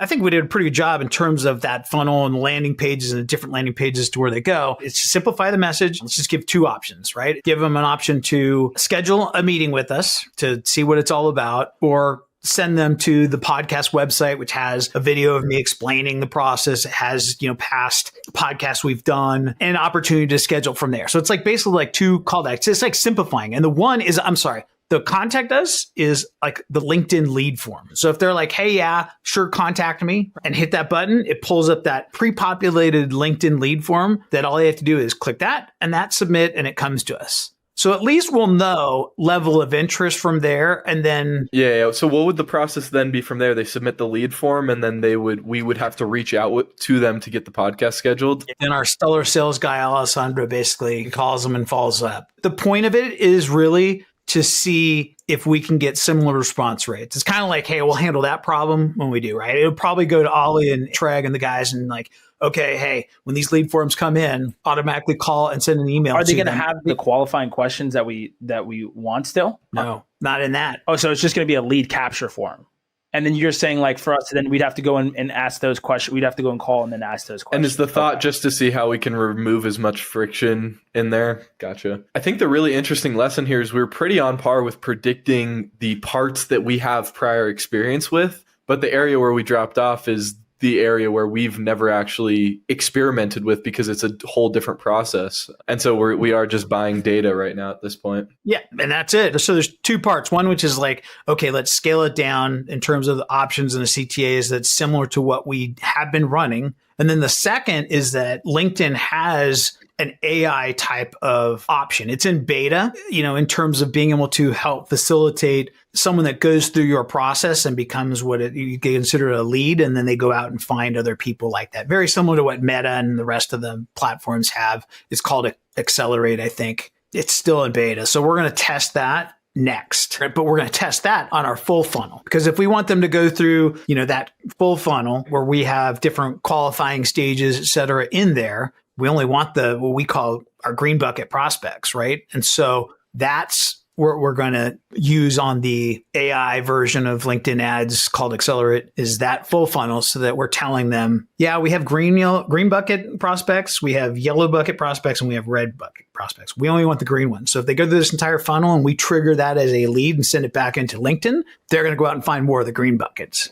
I think we did a pretty good job in terms of that funnel and the landing pages and the different landing pages to where they go. It's to simplify the message. Let's just give two options, right? Give them an option to schedule a meeting with us to see what it's all about, or send them to the podcast website, which has a video of me explaining the process. It has, past podcasts we've done and an opportunity to schedule from there. So it's like basically like two callbacks. It's like simplifying. And the one is, the contact us is like the LinkedIn lead form. So if they're like, hey, yeah, sure, contact me and hit that button, it pulls up that pre-populated LinkedIn lead form that all you have to do is click that and that submit and it comes to us. So at least we'll know level of interest from there. And then So what would the process then be from there? They submit the lead form and then we would have to reach out to them to get the podcast scheduled. Then our stellar sales guy, Alessandro, basically calls them and follows up. The point of it is really to see if we can get similar response rates. It's kind of like, hey, we'll handle that problem when we do, right? It'll probably go to Ollie and Treg and the guys and like, okay, hey, when these lead forms come in, automatically call and send an email. Are they going to have the qualifying questions that we want still? No, not in that. Oh, so it's just going to be a lead capture form. And then you're saying like for us, then we'd have to go and ask those questions. We'd have to go and call and then ask those questions. And is the thought just to see how we can remove as much friction in there? Gotcha. I think the really interesting lesson here is we're pretty on par with predicting the parts that we have prior experience with. But the area where we dropped off is the area where we've never actually experimented with because it's a whole different process. And so we are just buying data right now at this point. Yeah, and that's it. So there's two parts. One, which is like, okay, let's scale it down in terms of the options and the CTAs that's similar to what we have been running. And then the second is that LinkedIn has an AI type of option. It's in beta, in terms of being able to help facilitate someone that goes through your process and becomes what you consider a lead. And then they go out and find other people like that. Very similar to what Meta and the rest of the platforms have. It's called Accelerate, I think. It's still in beta. So we're going to test that next, right? But we're going to test that on our full funnel, because if we want them to go through, that full funnel where we have different qualifying stages, et cetera, in there, we only want what we call our green bucket prospects, right? And so that's what we're going to use on the AI version of LinkedIn ads called Accelerate, is that full funnel, so that we're telling them, yeah, we have green bucket prospects, we have yellow bucket prospects, and we have red bucket prospects. We only want the green ones. So if they go through this entire funnel and we trigger that as a lead and send it back into LinkedIn, they're going to go out and find more of the green buckets.